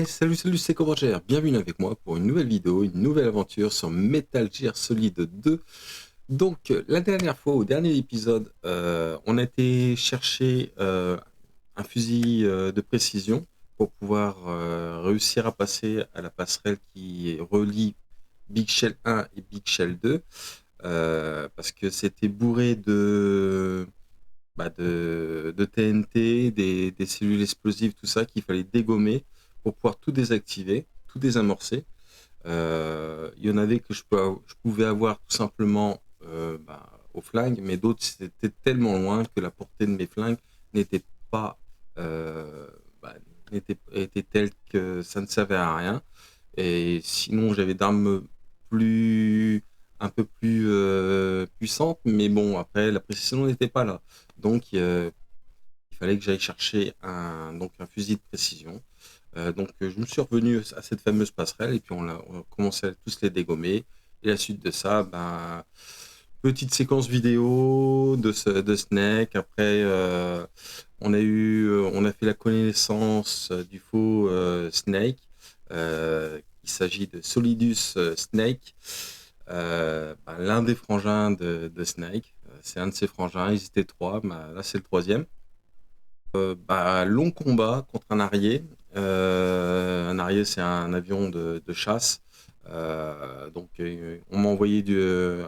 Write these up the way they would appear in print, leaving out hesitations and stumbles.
Salut, c'est Konami, bienvenue avec moi pour une nouvelle vidéo, une nouvelle aventure sur Metal Gear Solid 2. Donc, la dernière fois, au dernier épisode, on a été chercher un fusil de précision pour pouvoir réussir à passer à la passerelle qui relie Big Shell 1 et Big Shell 2, parce que c'était bourré de TNT, des cellules explosives, tout ça qu'il fallait dégommer pour pouvoir tout désactiver, tout désamorcer. Il y en avait que je pouvais avoir tout simplement au flingue, mais d'autres c'était tellement loin que la portée de mes flingues n'était pas euh, bah, était telle que ça ne servait à rien. Et sinon j'avais d'armes un peu plus puissantes, mais bon, après la précision n'était pas là. Donc il fallait que j'aille chercher un fusil de précision. Je me suis revenu à cette fameuse passerelle et puis on a commencé à tous les dégommer. Et la suite de ça, petite séquence vidéo de Snake. Après, on a fait la connaissance du faux Snake. Il s'agit de Solidus Snake, l'un des frangins de Snake. C'est un de ses frangins, ils étaient trois, là c'est le troisième. Long combat contre un Harrier. Un Harrier, c'est un avion de chasse. On m'a envoyé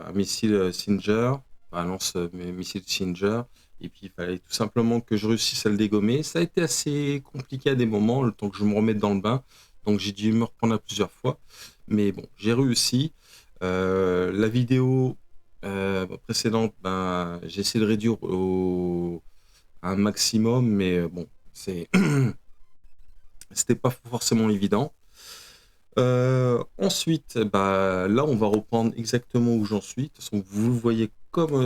un missile Singer, un lance-missile Singer, et puis il fallait tout simplement que je réussisse à le dégommer. Ça a été assez compliqué à des moments, le temps que je me remette dans le bain, donc j'ai dû me reprendre à plusieurs fois. Mais bon, j'ai réussi. La vidéo précédente, j'ai essayé de réduire un maximum, mais bon, c'était pas forcément évident. Ensuite, là, on va reprendre exactement où j'en suis. De toute façon, vous le voyez comme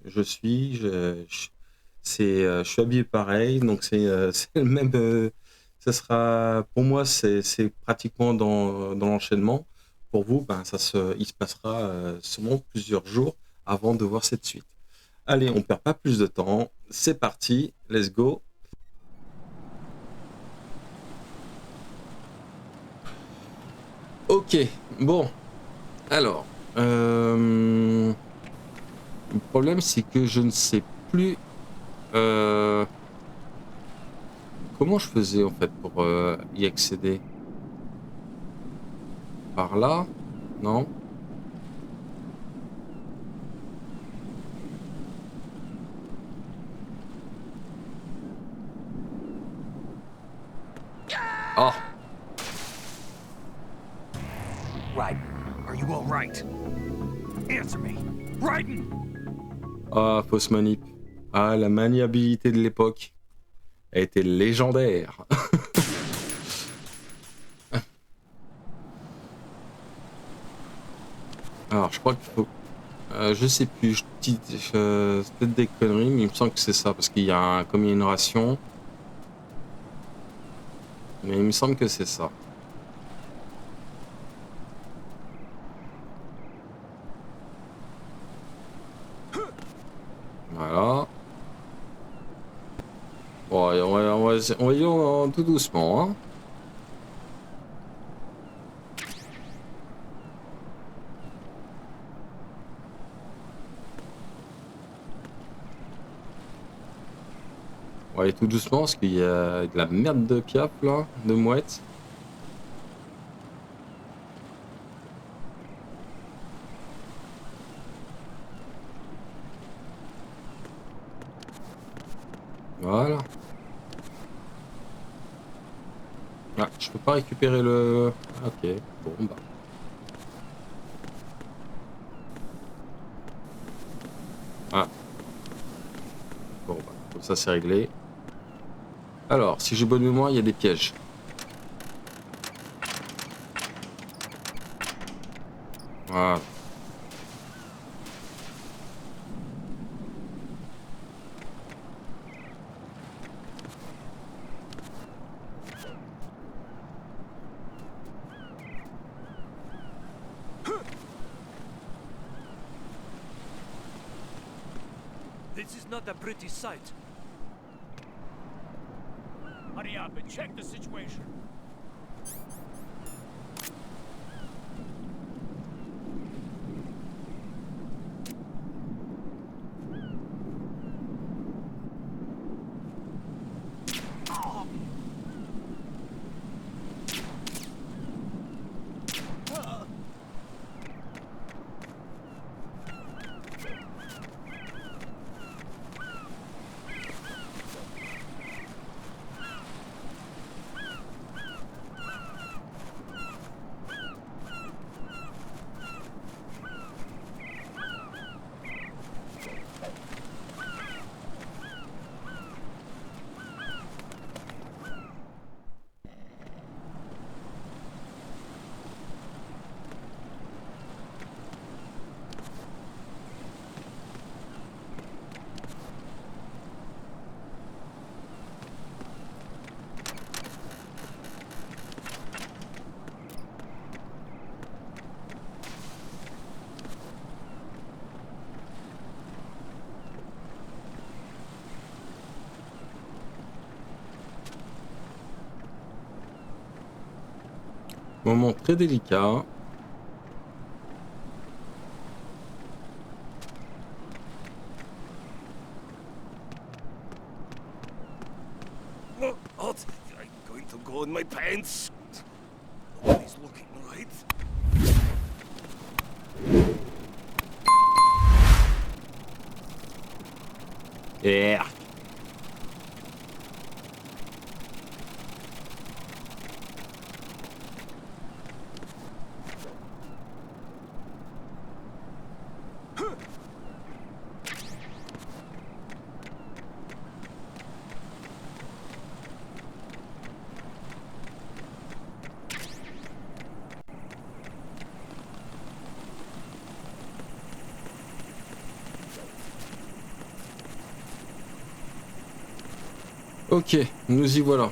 je suis. Je suis habillé pareil, donc c'est le même. Ça sera, pour moi, c'est pratiquement dans l'enchaînement. Pour vous, il se passera sûrement plusieurs jours avant de voir cette suite. Allez, on perd pas plus de temps. C'est parti, let's go. Ok, bon. Alors, le problème c'est que je ne sais plus comment je faisais en fait pour y accéder. Par là? Non? Ah! Raiden, are you all right? Answer me. Raiden! Ah, fausse manip. Ah, la maniabilité de l'époque a été légendaire. Alors, je crois qu'il faut... je sais plus, c'est peut-être des conneries, mais il me semble que c'est ça, parce qu'il y a comme il y a une ration. Mais il me semble que c'est ça. Voilà. Bon, allez, on va y aller tout doucement, hein. On va aller tout doucement parce qu'il y a de la merde de piaf là, de mouettes. Voilà. Ah, je peux pas récupérer le... Ok, bon bah. Ah. Bon bah, comme ça c'est réglé. Alors, si j'ai bonne mémoire, il y a des pièges. Voilà. This is not a pretty sight. Hurry up and check the situation. Moment très délicat. What? I'm going to go in my pants. Nobody's looking, right? Yeah. Ok, nous y voilà.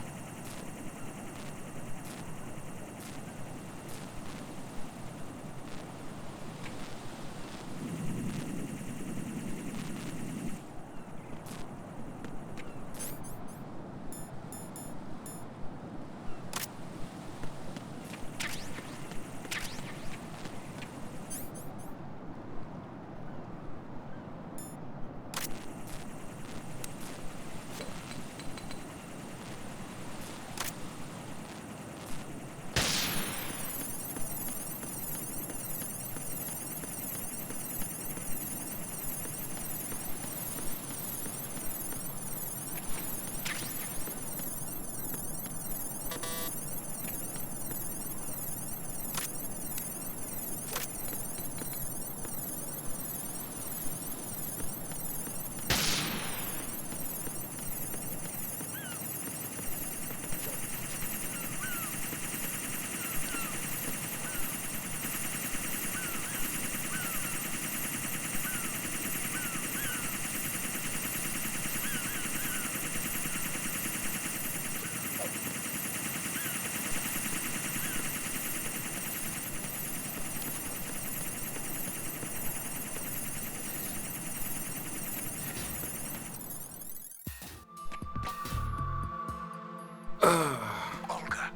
Olga,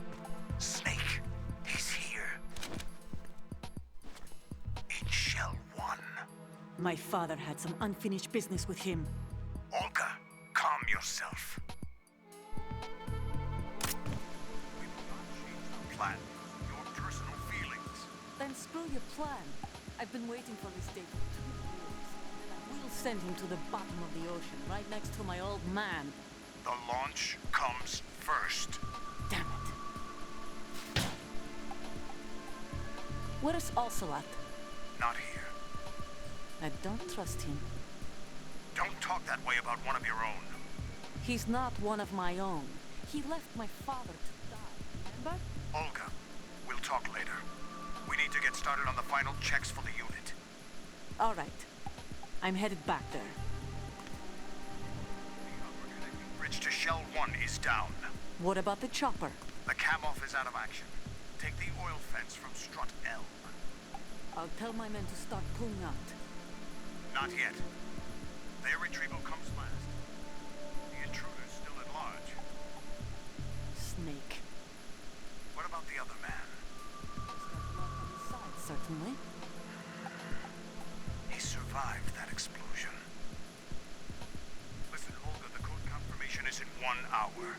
Snake, he's here. In Shell 1. My father had some unfinished business with him. Olga, calm yourself. We will not change the plan. Your personal feelings. Then screw your plan. I've been waiting for this day for 2 years. And I will send him to the bottom of the ocean, right next to my old man. The launch comes first. Damn it. Where's Ocelot? Not here. I don't trust him. Don't talk that way about one of your own. He's not one of my own. He left my father to die, remember? Olga, we'll talk later. We need to get started on the final checks for the unit. All right. I'm headed back there. The upper connecting bridge to Shell 1 is down. What about the chopper? The cam-off is out of action. Take the oil fence from strut L. I'll tell my men to start pulling out. Not yet. Their retrieval comes last. The intruder's still at large. make. What about the other man? He's got blood on his side, certainly. He survived that explosion. Listen, Olga, the code confirmation is in 1 hour.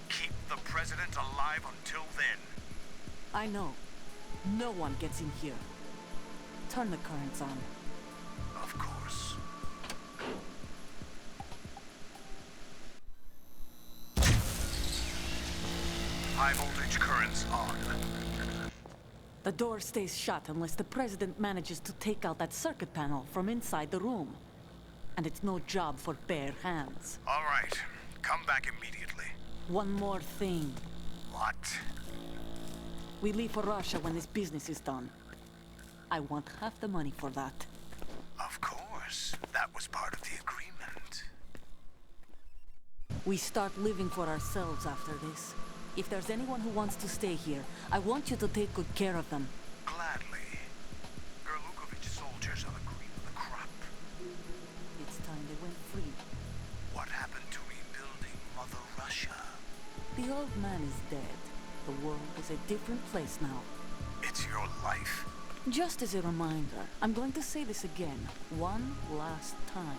Keep the president alive until then. I know. No one gets in here. Turn the currents on. Of course. High voltage currents on. The door stays shut unless the president manages to take out that circuit panel from inside the room. And it's no job for bare hands. All right. Come back immediately. One more thing. What? We leave for Russia when this business is done. I want half the money for that. Of course. That was part of the agreement. We start living for ourselves after this. If there's anyone who wants to stay here, I want you to take good care of them. Gladly. Gerlukovich soldiers are the cream of the crop. It's time they went free. What happened to rebuilding Mother Russia? The old man is dead. The world is a different place now. It's your life. Just as a reminder, I'm going to say this again, one last time.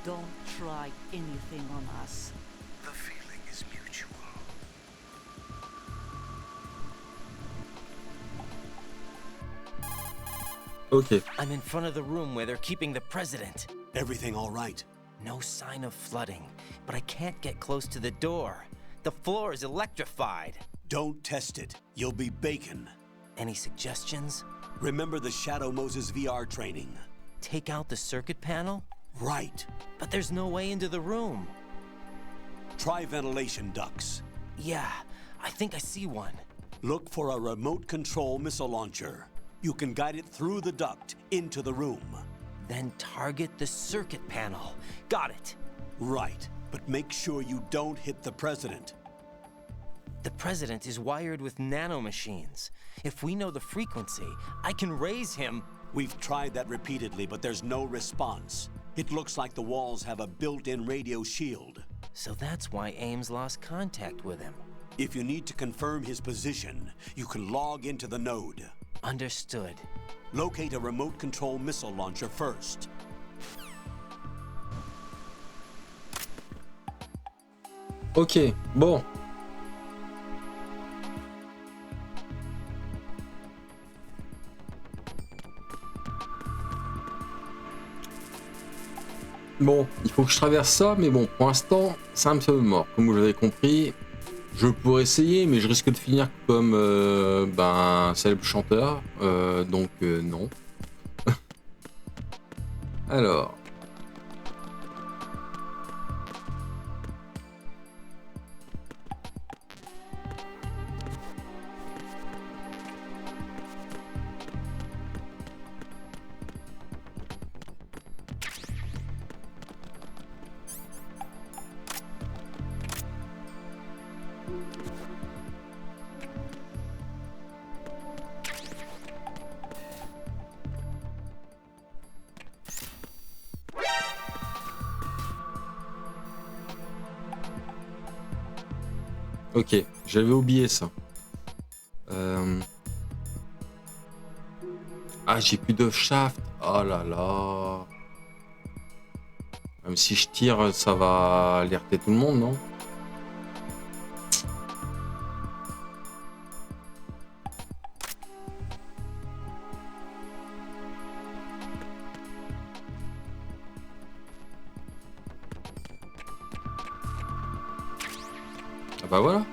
Don't try anything on us. The feeling is mutual. Ok. I'm in front of the room where they're keeping the president. Everything all right? No sign of flooding, but I can't get close to the door. The floor is electrified. Don't test it. You'll be bacon. Any suggestions? Remember the Shadow Moses VR training? Take out the circuit panel? Right. But there's no way into the room. Try ventilation ducts. Yeah, I think I see one. Look for a remote control missile launcher. You can guide it through the duct into the room. Then target the circuit panel. Got it. Right. But make sure you don't hit the president. The president is wired with nanomachines. If we know the frequency, I can raise him. We've tried that repeatedly, but there's no response. It looks like the walls have a built-in radio shield. So that's why Ames lost contact with him. If you need to confirm his position, you can log into the node. Understood. Locate a remote control missile launcher first. Ok, bon. Bon, il faut que je traverse ça, mais bon, pour l'instant, ça me semble mort. Comme vous l'avez compris, je pourrais essayer, mais je risque de finir comme célèbre chanteur, donc non. Alors. Ok, j'avais oublié ça. Ah, j'ai plus de shaft. Oh là là. Même si je tire, ça va alerter tout le monde, non? Ah bah voilà.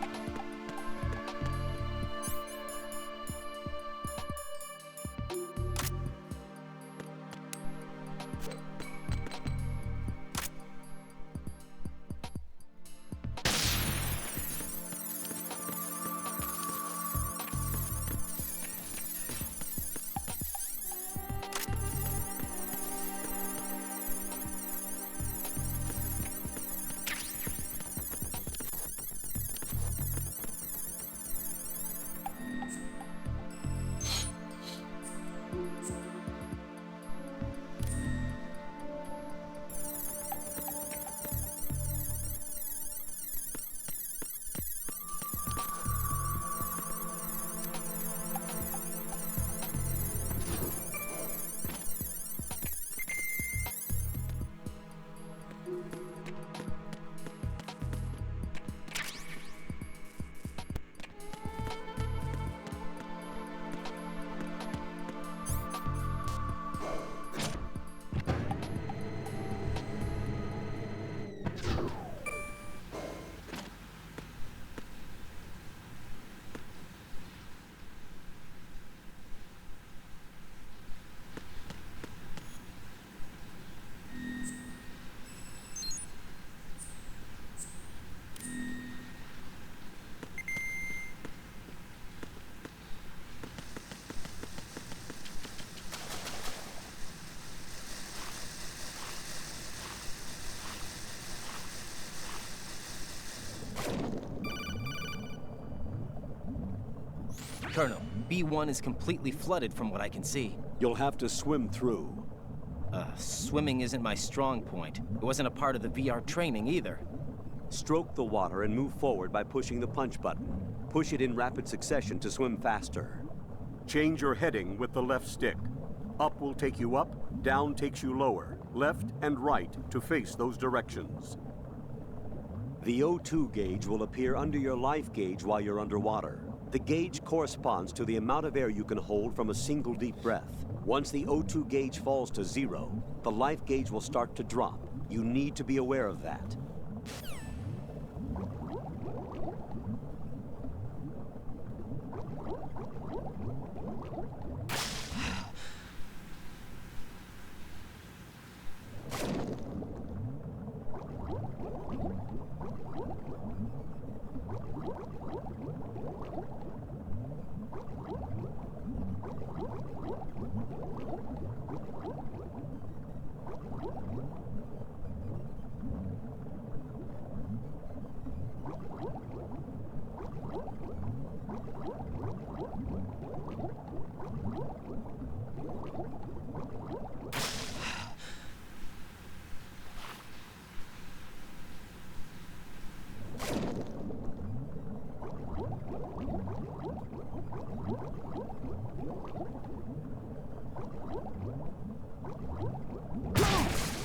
Colonel, B1 is completely flooded from what I can see. You'll have to swim through. Swimming isn't my strong point. It wasn't a part of the VR training either. Stroke the water and move forward by pushing the punch button. Push it in rapid succession to swim faster. Change your heading with the left stick. Up will take you up, down takes you lower, left and right to face those directions. The O2 gauge will appear under your life gauge while you're underwater. The gauge corresponds to the amount of air you can hold from a single deep breath. Once the O2 gauge falls to 0, the life gauge will start to drop. You need to be aware of that.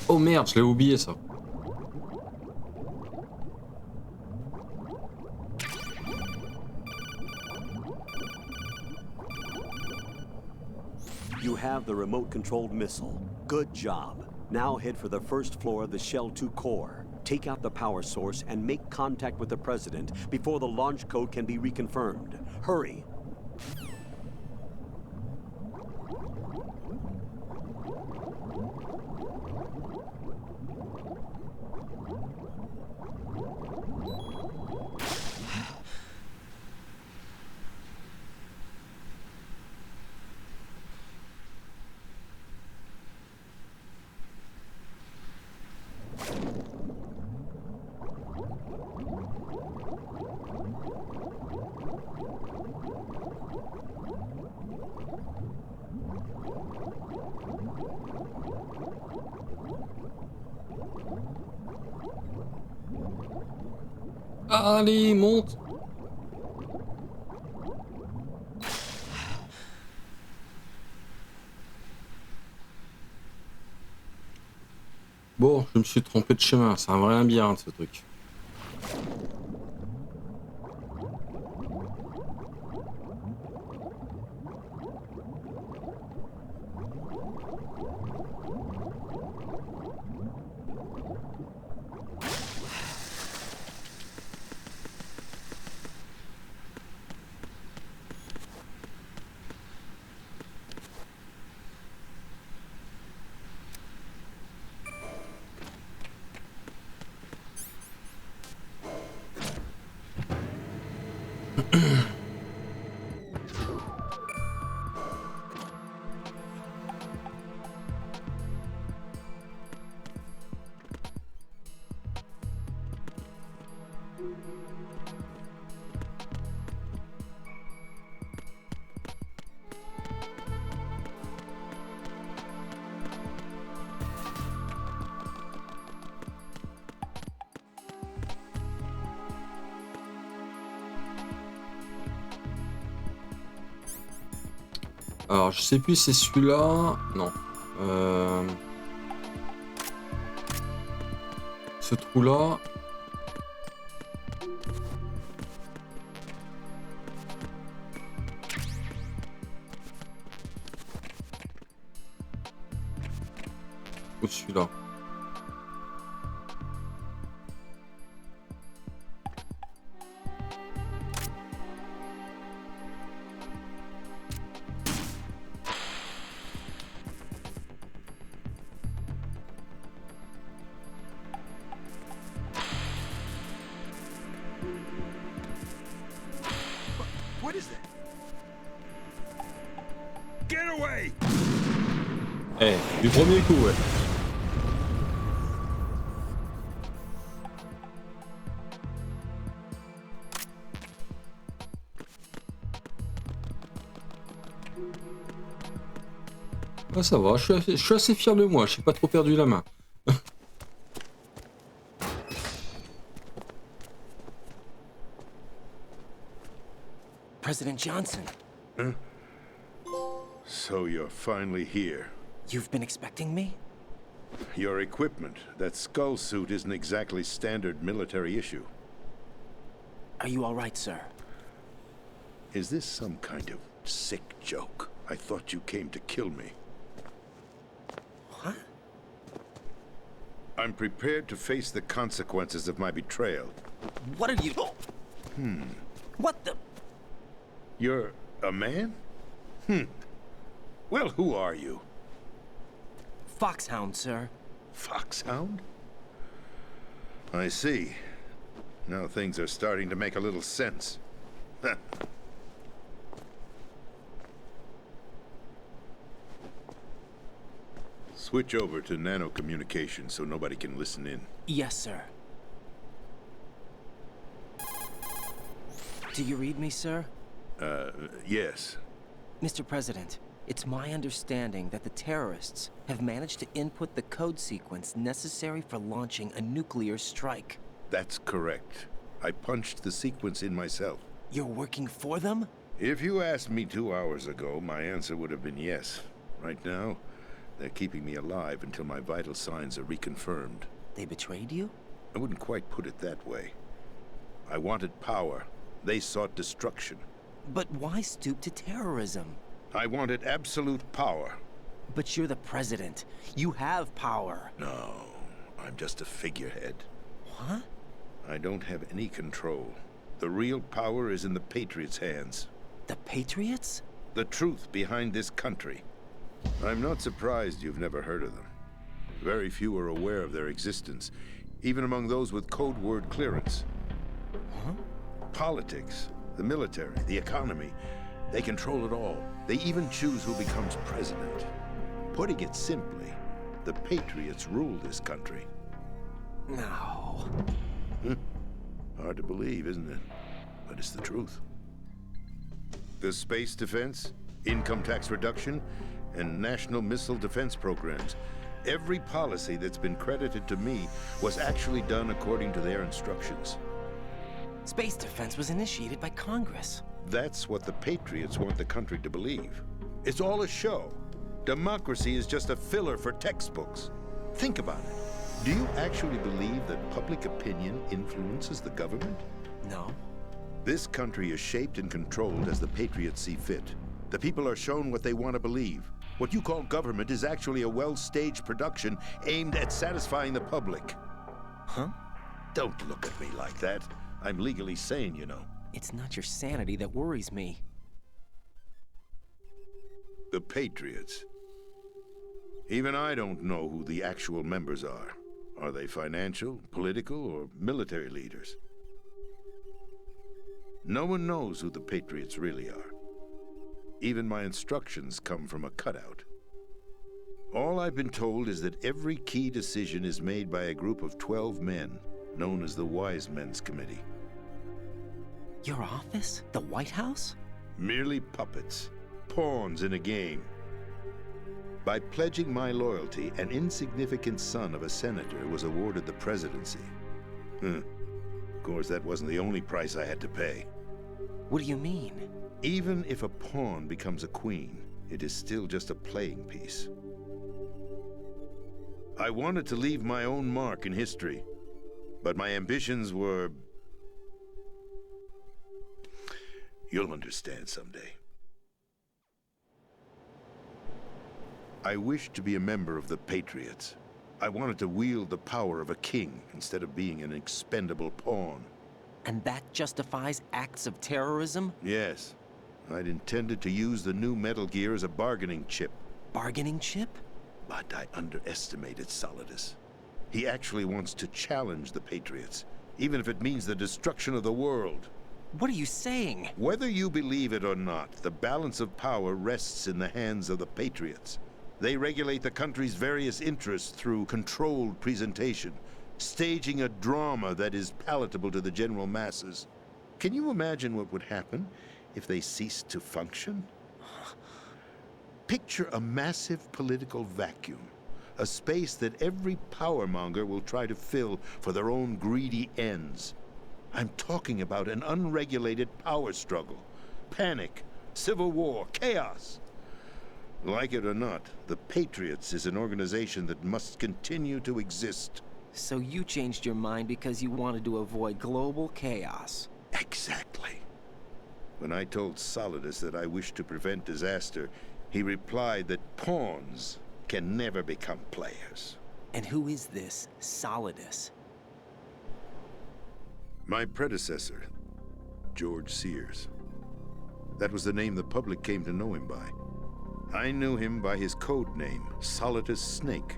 Oh merde, je l'ai oublié ça. You have the remote-controlled missile. Good job. Now head for the first floor of the Shell 2 core. Take out the power source and make contact with the President before the launch code can be reconfirmed. Hurry. Allez, monte. Bon, je me suis trompé de chemin, c'est un vrai labyrinthe ce truc. Alors, je sais plus si c'est celui-là. Non. Ce trou-là. Ou celui-là. What is that? Get away! Eh, du premier coup, ouais. Ah, ça va, je suis assez fier de moi, je n'ai pas trop perdu la main. President Johnson, So you're finally here. you've been expecting me? Your equipment, that skull suit isn't exactly standard military issue. Are you all right, sir? Is this some kind of sick joke? I thought you came to kill me. What? I'm prepared to face the consequences of my betrayal. What are you... What the... You're a man? Well, who are you? Foxhound, sir. Foxhound? I see. Now things are starting to make a little sense. Switch over to nano communication so nobody can listen in. Yes, sir. Do you read me, sir? Yes. Mr. President, it's my understanding that the terrorists have managed to input the code sequence necessary for launching a nuclear strike. That's correct. I punched the sequence in myself. You're working for them? If you asked me 2 hours ago, my answer would have been yes. Right now, they're keeping me alive until my vital signs are reconfirmed. They betrayed you? I wouldn't quite put it that way. I wanted power. They sought destruction. But why stoop to terrorism? I wanted absolute power. But you're the president. You have power. No, I'm just a figurehead. What? I don't have any control. The real power is in the Patriots' hands. The Patriots? The truth behind this country. I'm not surprised you've never heard of them. Very few are aware of their existence, even among those with code word clearance. Huh? Politics, the military, the economy, they control it all. They even choose who becomes president. Putting it simply, the Patriots rule this country. No. Hard to believe, isn't it? But it's the truth. The space defense, income tax reduction, and national missile defense programs. Every policy that's been credited to me was actually done according to their instructions. Space defense was initiated by Congress. That's what the Patriots want the country to believe. It's all a show. Democracy is just a filler for textbooks. Think about it. Do you actually believe that public opinion influences the government? No. This country is shaped and controlled as the Patriots see fit. The people are shown what they want to believe. What you call government is actually a well-staged production aimed at satisfying the public. Huh? Don't look at me like that. I'm legally sane, you know. It's not your sanity that worries me. The Patriots. Even I don't know who the actual members are. Are they financial, political, or military leaders? No one knows who the Patriots really are. Even my instructions come from a cutout. All I've been told is that every key decision is made by a group of 12 men, known as the Wise Men's Committee. Your office? The White House? Merely puppets, pawns in a game. By pledging my loyalty, an insignificant son of a senator was awarded the presidency. Of course, that wasn't the only price I had to pay. What do you mean? Even if a pawn becomes a queen, it is still just a playing piece. I wanted to leave my own mark in history, but my ambitions were... You'll understand someday. I wished to be a member of the Patriots. I wanted to wield the power of a king instead of being an expendable pawn. And that justifies acts of terrorism? Yes. I'd intended to use the new Metal Gear as a bargaining chip. Bargaining chip? But I underestimated Solidus. He actually wants to challenge the Patriots, even if it means the destruction of the world. What are you saying? Whether you believe it or not, the balance of power rests in the hands of the Patriots. They regulate the country's various interests through controlled presentation, staging a drama that is palatable to the general masses. Can you imagine what would happen if they ceased to function? Picture a massive political vacuum, a space that every powermonger will try to fill for their own greedy ends. I'm talking about an unregulated power struggle, panic, civil war, chaos. Like it or not, the Patriots is an organization that must continue to exist. So you changed your mind because you wanted to avoid global chaos. Exactly. When I told Solidus that I wished to prevent disaster, he replied that pawns can never become players. And who is this Solidus? My predecessor, George Sears. That was the name the public came to know him by. I knew him by his code name, Solidus Snake.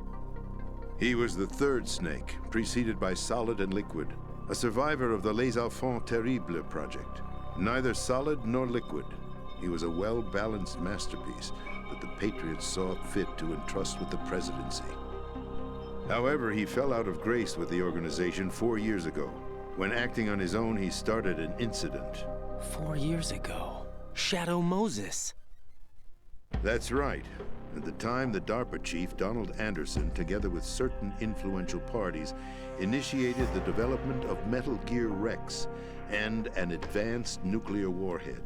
He was the third snake, preceded by Solid and Liquid, a survivor of the Les Enfants Terribles project. Neither solid nor liquid, he was a well-balanced masterpiece that the Patriots saw fit to entrust with the presidency. However, he fell out of grace with the organization 4 years ago. When acting on his own, he started an incident. 4 years ago. Shadow Moses. That's right. At the time, the DARPA chief, Donald Anderson, together with certain influential parties, initiated the development of Metal Gear Rex and an advanced nuclear warhead.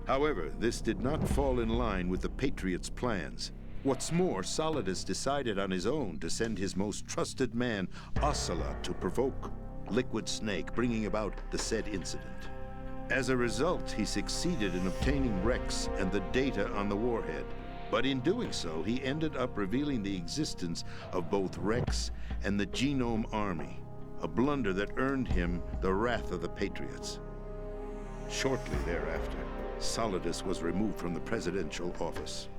However, this did not fall in line with the Patriots' plans. What's more, Solidus decided on his own to send his most trusted man, Ocelot, to provoke Liquid Snake, bringing about the said incident. As a result, he succeeded in obtaining Rex and the data on the warhead. But in doing so, he ended up revealing the existence of both Rex and the Genome Army, a blunder that earned him the wrath of the Patriots. Shortly thereafter, Solidus was removed from the presidential office.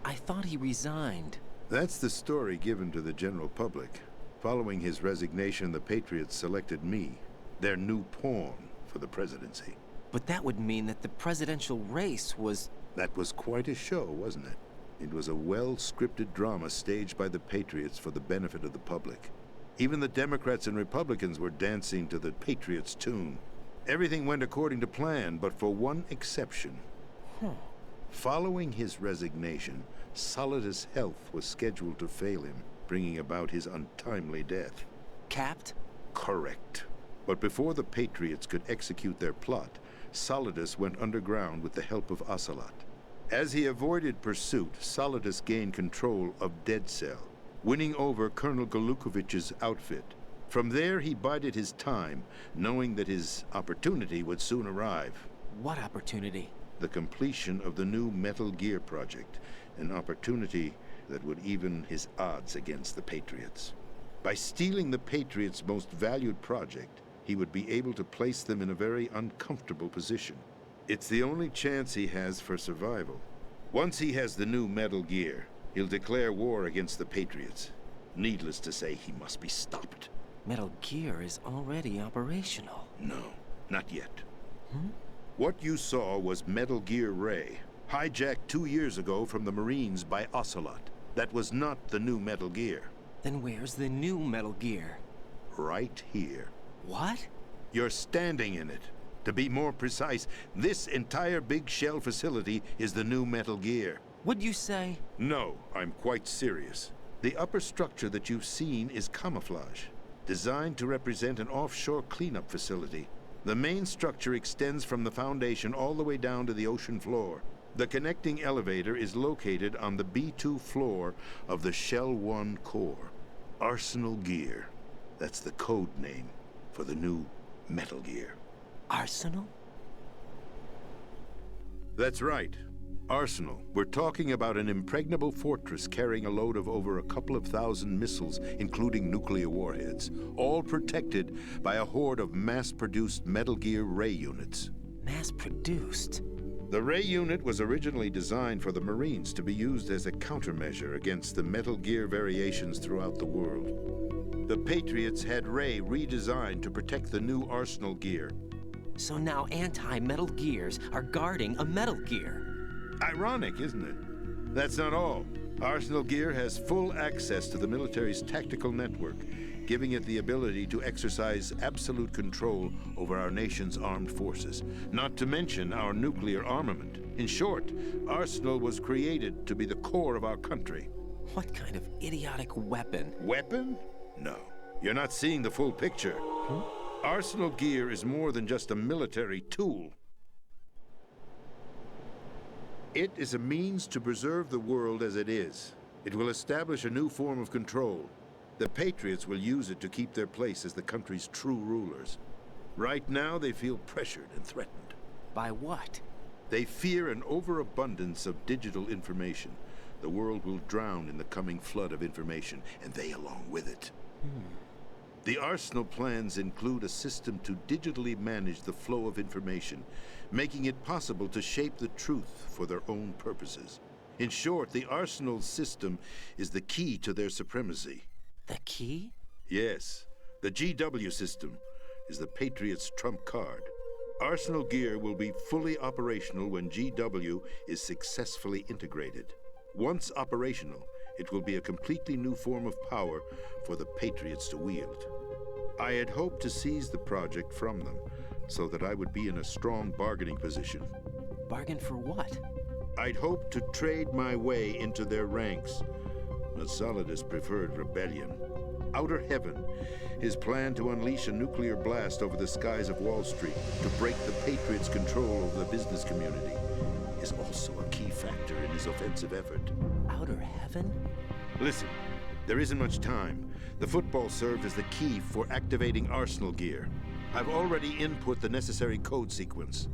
I thought he resigned. That's the story given to the general public. Following his resignation, the Patriots selected me, their new pawn, for the presidency. But that would mean that the presidential race was... That was quite a show, wasn't it? It was a well-scripted drama staged by the Patriots for the benefit of the public. Even the Democrats and Republicans were dancing to the Patriots' tune. Everything went according to plan, but for one exception. Following his resignation, Solidus' health was scheduled to fail him, bringing about his untimely death. Capped? Correct. But before the Patriots could execute their plot, Solidus went underground with the help of Ocelot. As he avoided pursuit, Solidus gained control of Dead Cell, winning over Colonel Golukovich's outfit. From there, he bided his time, knowing that his opportunity would soon arrive. What opportunity? The completion of the new Metal Gear project, an opportunity that would even his odds against the Patriots. By stealing the Patriots' most valued project, he would be able to place them in a very uncomfortable position. It's the only chance he has for survival. Once he has the new Metal Gear, he'll declare war against the Patriots. Needless to say, he must be stopped. Metal Gear is already operational. No, not yet. What you saw was Metal Gear Ray, hijacked 2 years ago from the Marines by Ocelot. That was not the new Metal Gear. Then where's the new Metal Gear? Right here. What? You're standing in it. To be more precise, this entire big shell facility is the new Metal Gear. What'd you say? No, I'm quite serious. The upper structure that you've seen is camouflage, designed to represent an offshore cleanup facility. The main structure extends from the foundation all the way down to the ocean floor. The connecting elevator is located on the B2 floor of the Shell 1 core. Arsenal Gear. That's the code name for the new Metal Gear. Arsenal? That's right. Arsenal. We're talking about an impregnable fortress carrying a load of over a couple of thousand missiles, including nuclear warheads, all protected by a horde of mass-produced Metal Gear Ray units. Mass-produced? The Ray unit was originally designed for the Marines to be used as a countermeasure against the Metal Gear variations throughout the world. The Patriots had Ray redesigned to protect the new Arsenal Gear. So now anti-Metal Gears are guarding a Metal Gear. Ironic, isn't it? That's not all. Arsenal Gear has full access to the military's tactical network, giving it the ability to exercise absolute control over our nation's armed forces, not to mention our nuclear armament. In short, Arsenal was created to be the core of our country. What kind of idiotic weapon? Weapon? No. You're not seeing the full picture. Arsenal gear is more than just a military tool. It is a means to preserve the world as it is. It will establish a new form of control. The Patriots will use it to keep their place as the country's true rulers. Right now, they feel pressured and threatened. By what? They fear an overabundance of digital information. The world will drown in the coming flood of information, and they along with it. The Arsenal plans include a system to digitally manage the flow of information, making it possible to shape the truth for their own purposes. In short, the Arsenal system is the key to their supremacy. The key? Yes, the GW system is the Patriots' trump card. Arsenal gear will be fully operational when GW is successfully integrated. Once operational, it will be a completely new form of power for the Patriots to wield. I had hoped to seize the project from them, so that I would be in a strong bargaining position. Bargain for what? I'd hoped to trade my way into their ranks, but Solidus preferred rebellion. Outer Heaven, his plan to unleash a nuclear blast over the skies of Wall Street to break the Patriots' control over the business community, is also a key factor in his offensive effort. Outer Heaven? Listen, there isn't much time. The football served as the key for activating Arsenal gear. I've already input the necessary code sequence.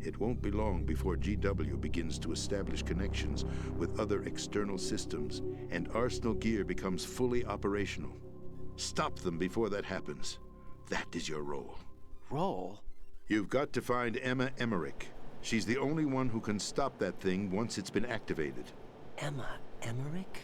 It won't be long before GW begins to establish connections with other external systems, and Arsenal gear becomes fully operational. Stop them before that happens. That is your role. Role? You've got to find Emma Emmerich. She's the only one who can stop that thing once it's been activated. Emma Emmerich?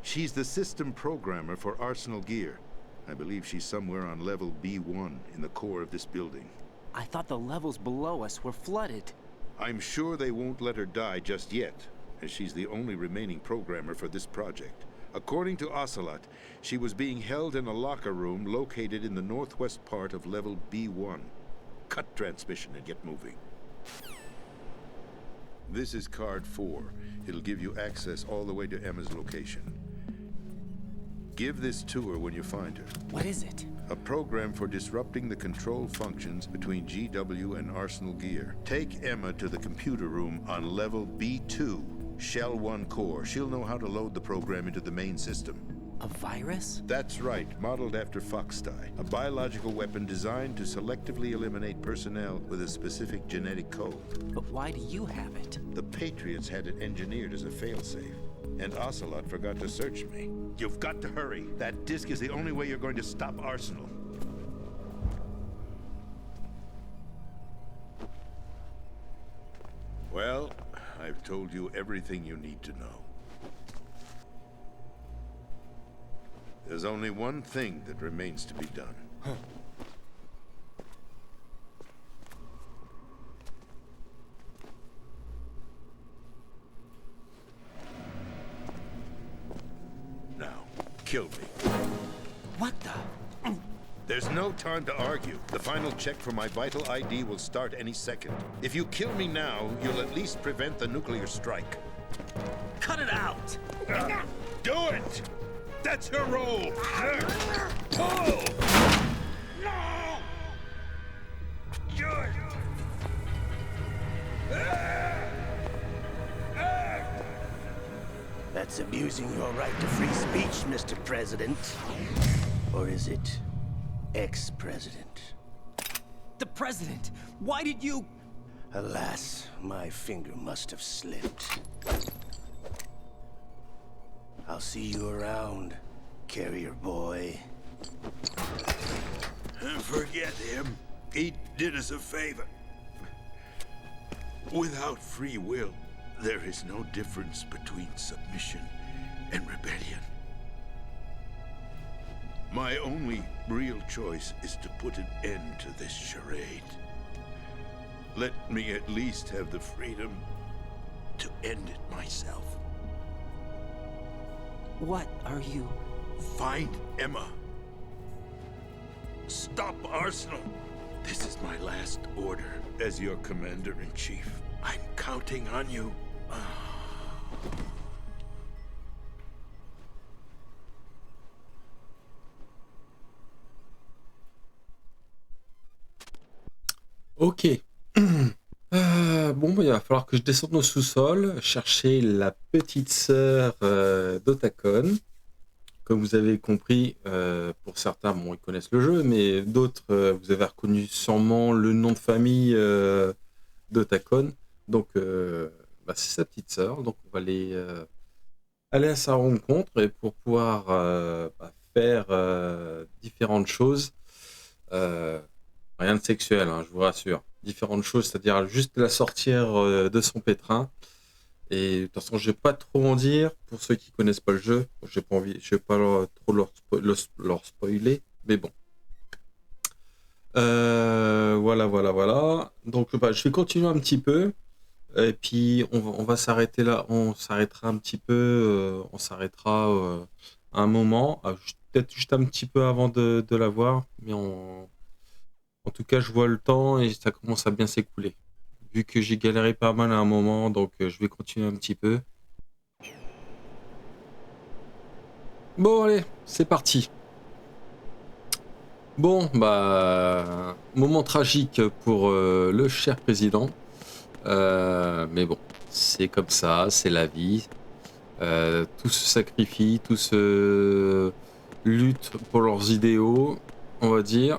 She's the system programmer for Arsenal gear. I believe she's somewhere on level B1 in the core of this building. I thought the levels below us were flooded. I'm sure they won't let her die just yet, as she's the only remaining programmer for this project. According to Ocelot, she was being held in a locker room located in the northwest part of level B1. Cut transmission and get moving. This is card 4. It'll give you access all the way to Emma's location. Give this to her when you find her. What is it? A program for disrupting the control functions between GW and Arsenal gear. Take Emma to the computer room on level B2, Shell 1 core. She'll know how to load the program into the main system. A virus? That's right, modeled after Foxdie. A biological weapon designed to selectively eliminate personnel with a specific genetic code. But why do you have it? The Patriots had it engineered as a failsafe. And Ocelot forgot to search me. You've got to hurry. That disk is the only way you're going to stop Arsenal. Well, I've told you everything you need to know. There's only one thing that remains to be done. Now, kill me. What the? There's no time to argue. The final check for my vital ID will start any second. If you kill me now, you'll at least prevent the nuclear strike. Cut it out! Do it! That's her role! Pull! No! Do it! That's abusing your right to free speech, Mr. President. Or is it ex-president? The president! Why did you... Alas, my finger must have slipped. I'll see you around, carrier boy. Forget him. He did us a favor. Without free will, there is no difference between submission and rebellion. My only real choice is to put an end to this charade. Let me at least have the freedom to end it myself. What are you... Find Emma. Stop Arsenal. This is my last order as your commander-in-chief. I'm counting on you. Ok. Bon, bah, il va falloir que je descende au sous-sol, chercher la petite sœur d'Otacon. Comme vous avez compris, pour certains, bon, ils connaissent le jeu, mais d'autres, vous avez reconnu sûrement le nom de famille d'Otacon. Donc, bah, c'est sa petite sœur. Donc, on va aller à sa rencontre et pour pouvoir bah, faire différentes choses. Rien de sexuel, hein, je vous rassure. Différentes choses, c'est-à-dire juste la sortir de son pétrin. Et de toute façon, je vais pas trop en dire pour ceux qui connaissent pas le jeu. J'ai pas envie, je vais pas trop leur spoiler, mais bon. Voilà. Donc, bah, je vais continuer un petit peu. Et puis, on va s'arrêter là. On s'arrêtera un petit peu. On s'arrêtera à un moment. Peut-être juste un petit peu avant de la voir. Mais en tout cas, je vois le temps et ça commence à bien s'écouler. Vu que j'ai galéré pas mal à un moment, donc je vais continuer un petit peu. Bon, allez, c'est parti. Bon, bah, moment tragique pour le cher président. Mais bon, c'est comme ça, c'est la vie. Tous se sacrifient, tous se luttent pour leurs idéaux, on va dire.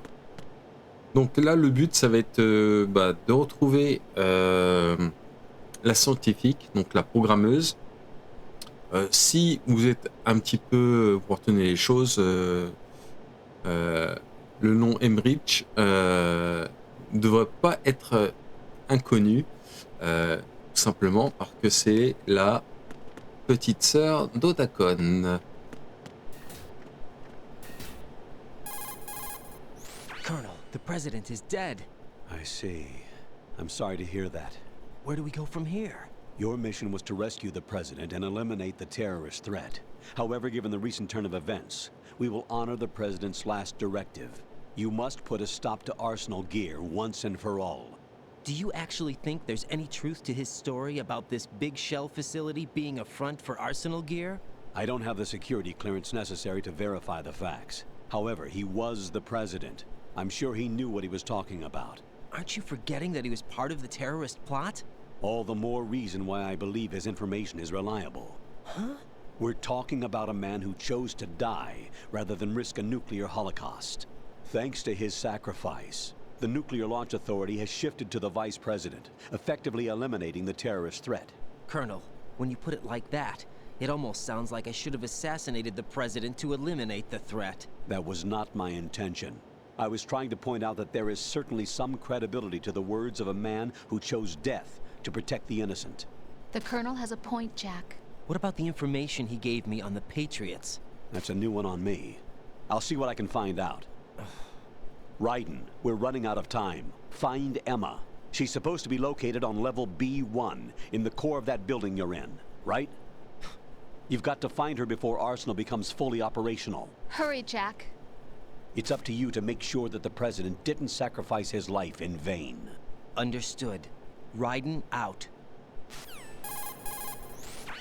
Donc là, le but, ça va être de retrouver la scientifique, donc la programmeuse. Si vous êtes un petit peu, vous retenez les choses, le nom Emmerich ne devrait pas être inconnu, tout simplement parce que c'est la petite sœur d'Otacon. Colonel, the president is dead. I see. I'm sorry to hear that. Where do we go from here? Your mission was to rescue the president and eliminate the terrorist threat. However, given the recent turn of events, we will honor the president's last directive. You must put a stop to Arsenal gear once and for all. Do you actually think there's any truth to his story about this big shell facility being a front for Arsenal gear? I don't have the security clearance necessary to verify the facts. However, he was the president. I'm sure he knew what he was talking about. Aren't you forgetting that he was part of the terrorist plot? All the more reason why I believe his information is reliable. Huh? We're talking about a man who chose to die rather than risk a nuclear holocaust. Thanks to his sacrifice, the Nuclear Launch Authority has shifted to the vice president, effectively eliminating the terrorist threat. Colonel, when you put it like that, it almost sounds like I should have assassinated the president to eliminate the threat. That was not my intention. I was trying to point out that there is certainly some credibility to the words of a man who chose death to protect the innocent. The Colonel has a point, Jack. What about the information he gave me on the Patriots? That's a new one on me. I'll see what I can find out. Raiden, we're running out of time. Find Emma. She's supposed to be located on level B1, in the core of that building you're in, right? You've got to find her before Arsenal becomes fully operational. Hurry, Jack. It's up to you to make sure that the president didn't sacrifice his life in vain. Understood. Raiden out.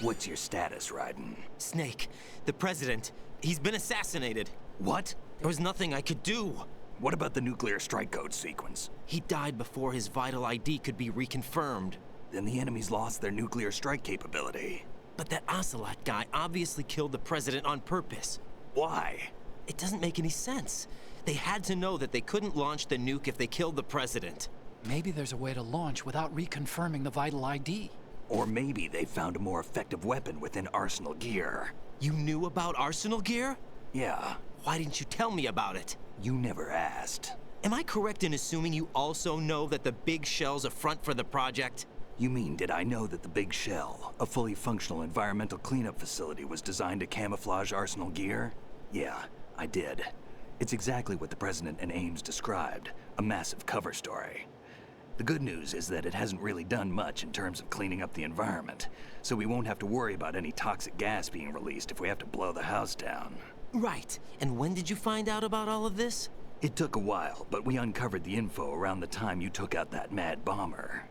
What's your status, Raiden? Snake, the president, he's been assassinated. What? There was nothing I could do. What about the nuclear strike code sequence? He died before his vital ID could be reconfirmed. Then the enemy's lost their nuclear strike capability. But that Ocelot guy obviously killed the president on purpose. Why? It doesn't make any sense. They had to know that they couldn't launch the nuke if they killed the president. Maybe there's a way to launch without reconfirming the vital ID. Or maybe they found a more effective weapon within Arsenal gear. You knew about Arsenal gear? Yeah. Why didn't you tell me about it? You never asked. Am I correct in assuming you also know that the big shell's a front for the project? You mean, did I know that the Big Shell, a fully functional environmental cleanup facility, was designed to camouflage Arsenal gear? Yeah, I did. It's exactly what the President and Ames described, a massive cover story. The good news is that it hasn't really done much in terms of cleaning up the environment, so we won't have to worry about any toxic gas being released if we have to blow the house down. Right. And when did you find out about all of this? It took a while, but we uncovered the info around the time you took out that mad bomber.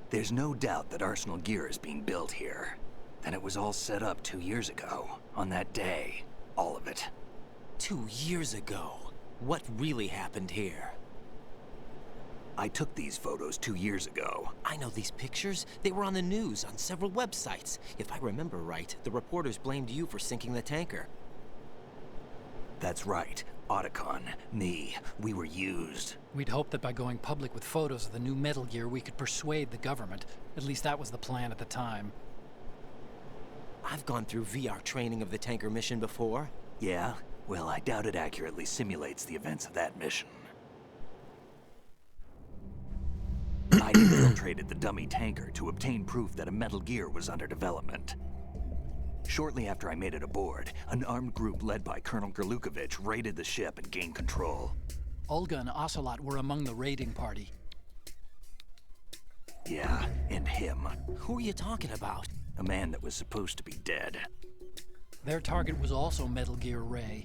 There's no doubt that Arsenal gear is being built here. And it was all set up 2 years ago, on that day. All of it. 2 years ago? What really happened here? I took these photos 2 years ago. I know these pictures. They were on the news, on several websites. If I remember right, the reporters blamed you for sinking the tanker. That's right. Otacon, me, we were used. We'd hoped that by going public with photos of the new Metal Gear, we could persuade the government. At least that was the plan at the time. I've gone through VR training of the tanker mission before. Yeah? Well, I doubt it accurately simulates the events of that mission. I infiltrated the dummy tanker to obtain proof that a Metal Gear was under development. Shortly after I made it aboard, an armed group led by Colonel Gerlukovich raided the ship and gained control. Olga and Ocelot were among the raiding party. Yeah, and him. Who are you talking about? A man that was supposed to be dead. Their target was also Metal Gear Ray.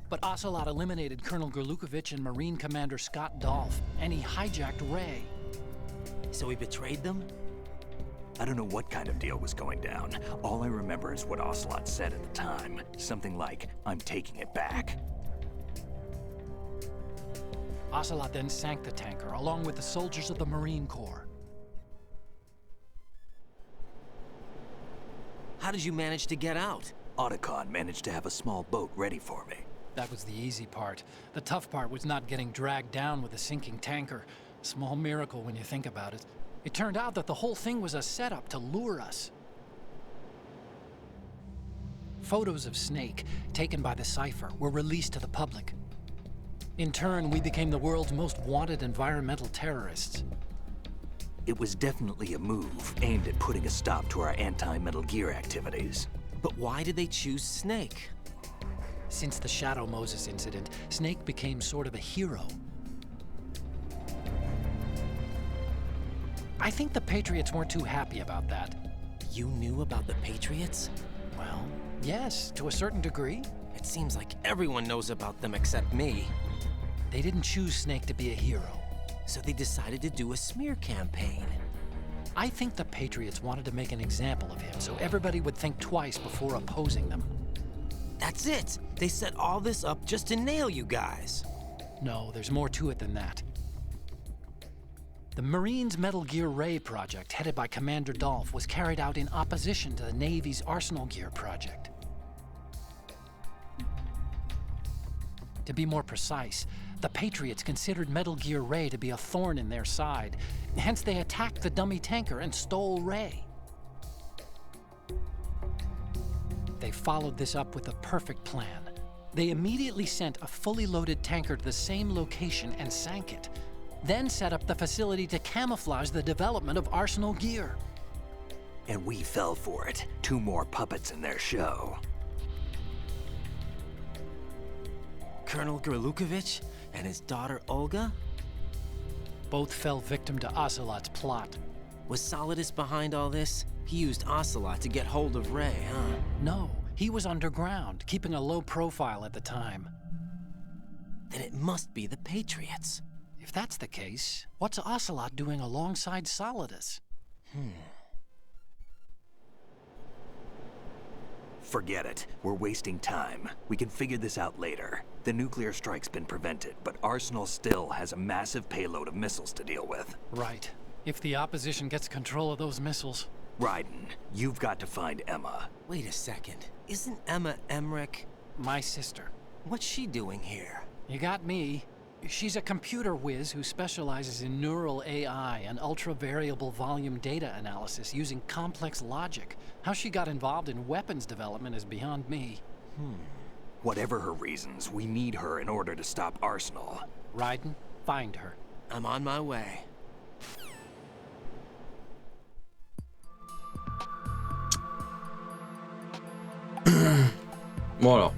But Ocelot eliminated Colonel Gerlukovich and Marine Commander Scott Dolph, and he hijacked Ray. So he betrayed them? I don't know what kind of deal was going down. All I remember is what Ocelot said at the time. Something like, "I'm taking it back." Ocelot then sank the tanker, along with the soldiers of the Marine Corps. How did you manage to get out? Otacon managed to have a small boat ready for me. That was the easy part. The tough part was not getting dragged down with a sinking tanker. Small miracle when you think about it. It turned out that the whole thing was a setup to lure us. Photos of Snake, taken by the Cypher, were released to the public. In turn, we became the world's most wanted environmental terrorists. It was definitely a move aimed at putting a stop to our anti-Metal Gear activities. But why did they choose Snake? Since the Shadow Moses incident, Snake became sort of a hero. I think the Patriots weren't too happy about that. You knew about the Patriots? Well, yes, to a certain degree. It seems like everyone knows about them except me. They didn't choose Snake to be a hero. So they decided to do a smear campaign. I think the Patriots wanted to make an example of him so everybody would think twice before opposing them. That's it! They set all this up just to nail you guys. No, there's more to it than that. The Marines' Metal Gear Ray project, headed by Commander Dolph, was carried out in opposition to the Navy's Arsenal Gear project. To be more precise, the Patriots considered Metal Gear Ray to be a thorn in their side. Hence, they attacked the dummy tanker and stole Ray. They followed this up with a perfect plan. They immediately sent a fully loaded tanker to the same location and sank it. Then set up the facility to camouflage the development of Arsenal Gear. And we fell for it. 2 more puppets in their show. Colonel Gerlukovich and his daughter Olga? Both fell victim to Ocelot's plot. Was Solidus behind all this? He used Ocelot to get hold of Ray, huh? No, he was underground, keeping a low profile at the time. Then it must be the Patriots. If that's the case, what's Ocelot doing alongside Solidus? Forget it. We're wasting time. We can figure this out later. The nuclear strike's been prevented, but Arsenal still has a massive payload of missiles to deal with. Right. If the opposition gets control of those missiles... Raiden, you've got to find Emma. Wait a second. Isn't Emma Emmerich... my sister? What's she doing here? You got me. She's a computer whiz who specializes in neural AI and ultra-variable volume data analysis using complex logic. How she got involved in weapons development is beyond me. Whatever her reasons, we need her in order to stop Arsenal. Raiden, find her. I'm on my way. Bon alors.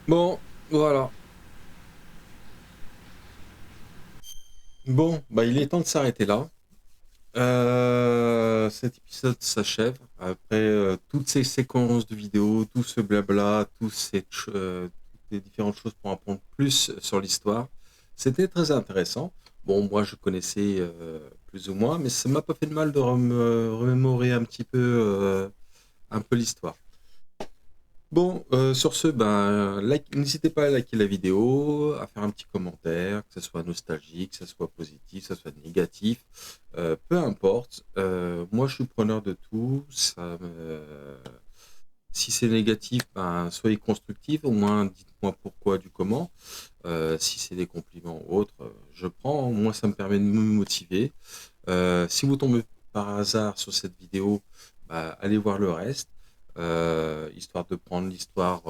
Bon, voilà. Bon, bah il est temps de s'arrêter là. Cet épisode s'achève. Après toutes ces séquences de vidéos, tout ce blabla, toutes les différentes choses pour apprendre plus sur l'histoire. C'était très intéressant. Bon, moi je connaissais plus ou moins, mais ça m'a pas fait de mal de remémorer un peu l'histoire. Bon, sur ce, n'hésitez pas à liker la vidéo, à faire un petit commentaire, que ce soit nostalgique, que ce soit positif, que ce soit négatif, peu importe. Moi, je suis preneur de tout. Si c'est négatif, soyez constructif, au moins dites-moi pourquoi, du comment. Si c'est des compliments ou autres, je prends. Moi, ça me permet de me motiver. Si vous tombez par hasard sur cette vidéo, allez voir le reste. Histoire de prendre l'histoire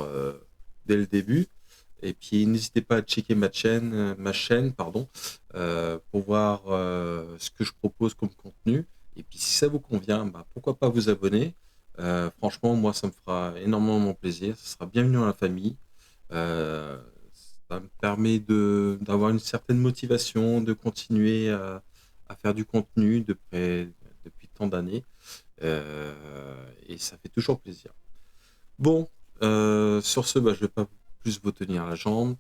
dès le début. Et puis n'hésitez pas à checker ma chaîne, pour voir ce que je propose comme contenu. Et puis si ça vous convient, pourquoi pas vous abonner. Franchement, moi ça me fera énormément plaisir. Ça sera bienvenue dans la famille. Ça me permet d'avoir une certaine motivation, de continuer à faire du contenu depuis tant d'années. Et ça fait toujours plaisir. Bon, sur ce, je ne vais pas plus vous tenir la jambe.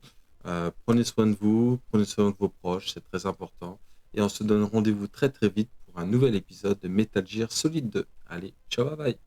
Prenez soin de vous, prenez soin de vos proches, c'est très important. Et on se donne rendez-vous très très vite pour un nouvel épisode de Metal Gear Solid 2. Allez, ciao, bye bye.